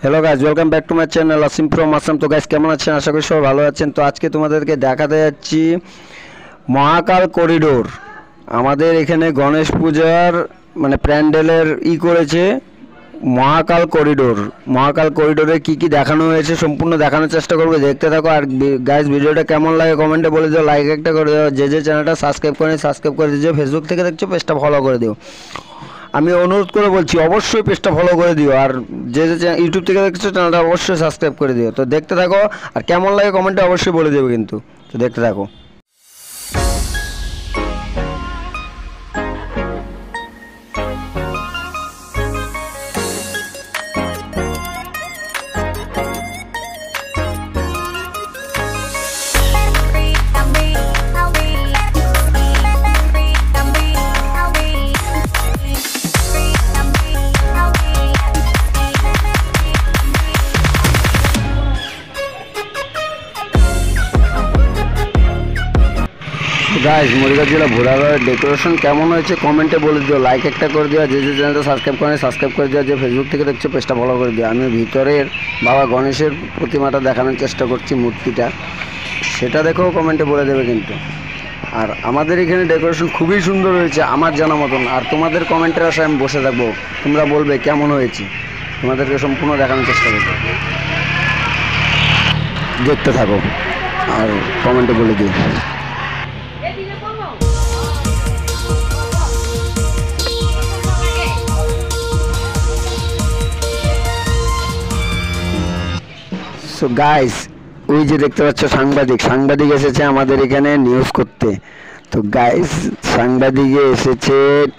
Hello guys, welcome back to my channel Asim from Assam. তো guys কেমন আছেন? আশা করি সবাই ভালো আছেন। তো আজকে তোমাদেরকে দেখাতে যাচ্ছি মহাকাল করিডোর। আমাদের এখানে গণেশ পূজার মানে প্যান্ডেলের করেছে মহাকাল করিডোরে কি কি দেখানো হয়েছে সম্পূর্ণ দেখানোর চেষ্টা করবো। দেখতে থাকো। আর গাইজ ভিডিওটা কেমন লাগে কমেন্টে বলে দিও, লাইক একটা করে দিও। যে চ্যানেলটা সাবস্ক্রাইব করে দিও, ফেসবুক থেকে দেখছো পেজটা ফলো করে দিও। আমি অনুরোধ করে বলছি অবশ্যই পেজটা ফলো করে দিও, আর যে ইউটিউব থেকে দেখছো চ্যানেলটা অবশ্যই সাবস্ক্রাইব করে দিও। তো দেখতে থাকো, আর কেমন লাগে কমেন্টে অবশ্যই বলে দেবে কিন্তু। তো দেখতে থাকো। গাইজ মরিগাঁ জেলা ভোলাগড়ের ডেকোরেশন কেমন হয়েছে কমেন্টে বলে দিও, লাইক একটা করে দিও। যে চ্যানেলটা সাবস্ক্রাইব করে দিও। যে ফেসবুক থেকে দেখছো পেজটা ফলো করে দিও। আমি ভিতরের বাবা গণেশের প্রতিমাটা দেখানোর চেষ্টা করছি, মূর্তিটা, সেটা দেখেও কমেন্টে বলে দেবে কিন্তু। আর আমাদের এখানে ডেকোরেশন খুবই সুন্দর হয়েছে আমার জানা মতন। আর তোমাদের কমেন্টের আশায় আমি বসে থাকবো, তোমরা বলবে কেমন হয়েছে, তোমাদেরকে সম্পূর্ণ দেখানোর চেষ্টা করবো। দেখতে থাকো আর কমেন্টে বলে দিও। সো গাইস, ওই যে দেখতে পাচ্ছ সাংবাদিক এসেছে আমাদের এখানে নিউজ করতে। তো গাইস সাংবাদিক এসেছে,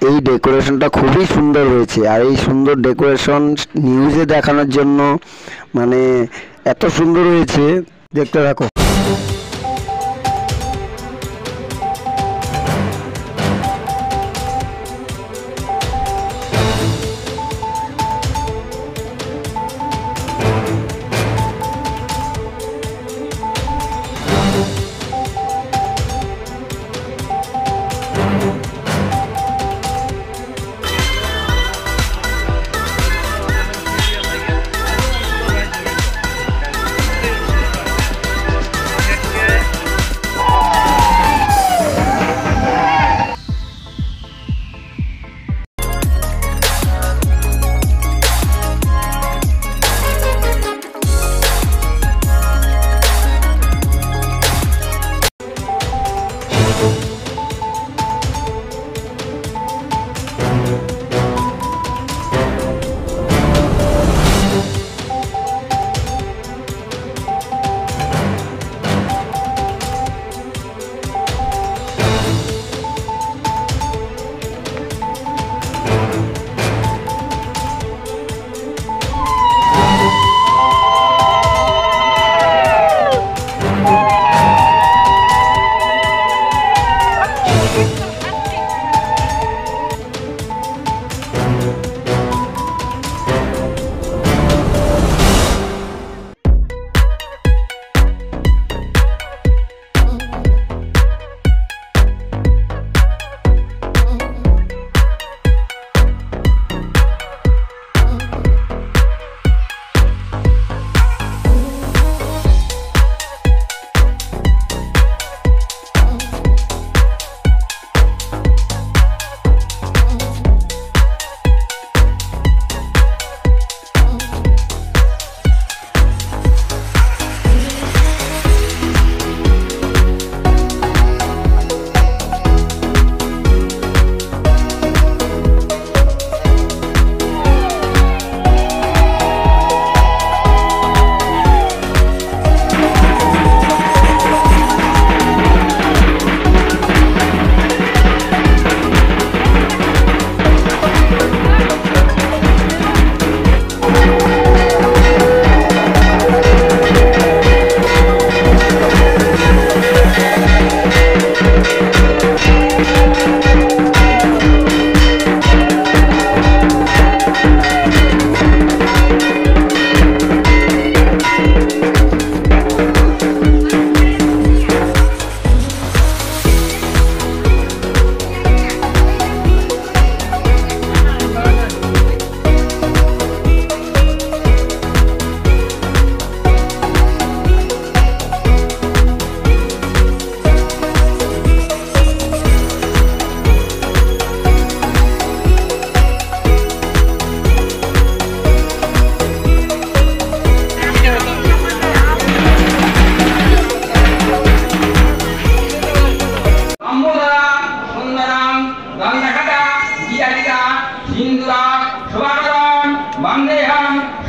এই ডেকোরেশনটা খুবই সুন্দর হয়েছে। আর এই সুন্দর ডেকোরেশন নিউজে দেখানোর জন্য মানে এত সুন্দর হয়েছে, দেখতে থাকো।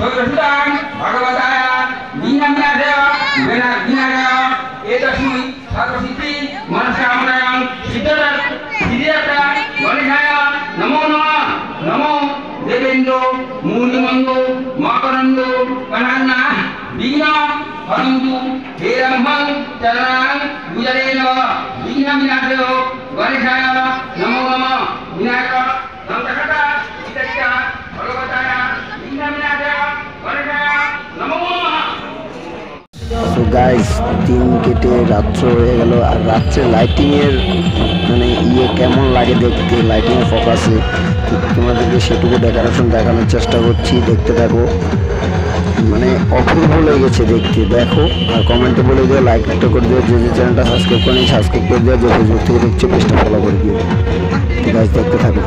সত্যসুতাং ভগবতায় বিনাম্যাদেয় বিনাদেয় এতস্मै সর্বসিদ্ধি মনসামনায়ং সিদ্ধিদাতা গণেশায় নমো নমঃ নমো দেবেন্দ্র মুনিমন্দ মকরন্দ কণান্না বিঘ্ন হরন্তু হেরম্ভং চরণাং গুজরেণ বিঘ্ন বিনাশয় গণেশায় নমো নমঃ বিনায়ক দন্তকটা ইত্যক্তা ভগবতায় বিঘ্ন বিনাশয় গণেশায় নমো নমঃ। তো গাইস দিন কেটে রাত্র হয়ে গেল, আর রাত্রে লাইটিংয়ের মানে কেমন লাগে দেখতে, লাইটিংয়ের ফোকাসে তোমাদেরকে সেটুকু ডেকোরেশন দেখানোর চেষ্টা করছি, দেখতে থাকো। মানে অপূর্ব লেগেছে দেখতে, দেখো। আর কমেন্টে বলে দিও, লাইক একটা করে দিও, যে চ্যানেলটা সাবস্ক্রাইব করেনি সাবস্ক্রাইব করে দিও, যে ফেসবুক থেকে দেখছো পেজটা ফলো করে দিও। গাইস দেখতে থাকো।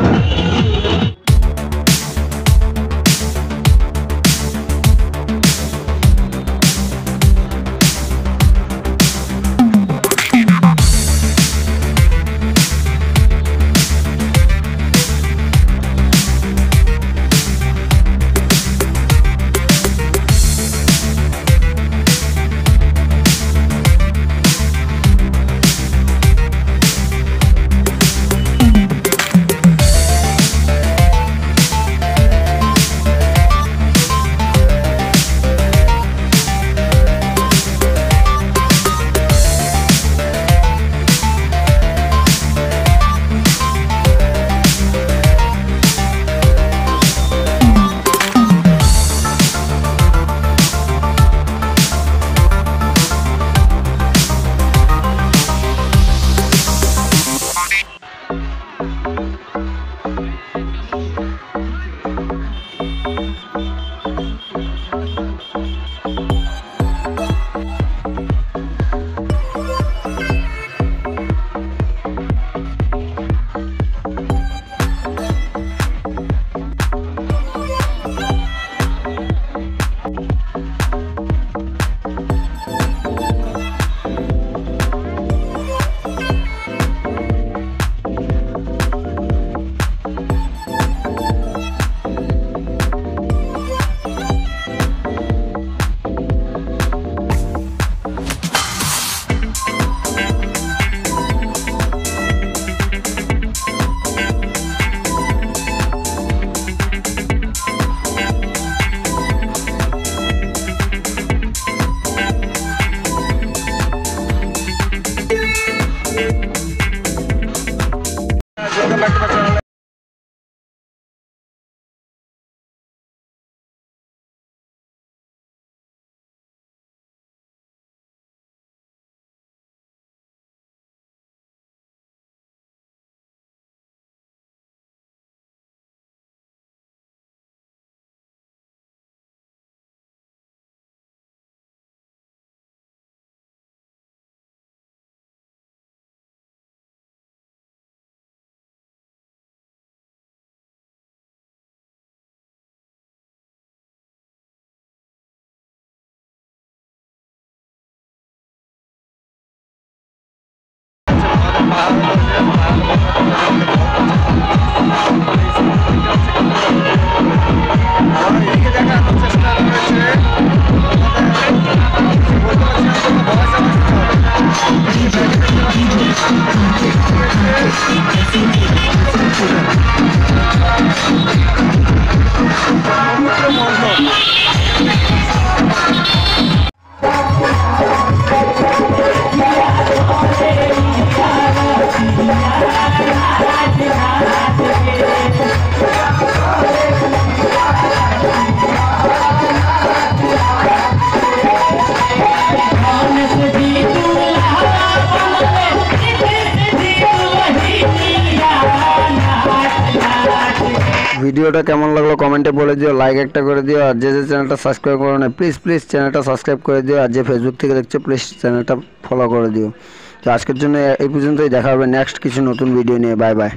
ভিডিওটা কেমন লাগলো কমেন্টে বলে দিও, লাইক একটা করে দিও, আর যে চ্যানেলটা সাবস্ক্রাইব করো না প্লিজ চ্যানেলটা সাবস্ক্রাইব করে দিও, আর যে ফেসবুক থেকে দেখছো প্লিজ চ্যানেলটা ফলো করে দিও। তো আজকের জন্য এই পর্যন্তই, দেখা হবে নেক্সট কিছু নতুন ভিডিও নিয়ে। Bye bye.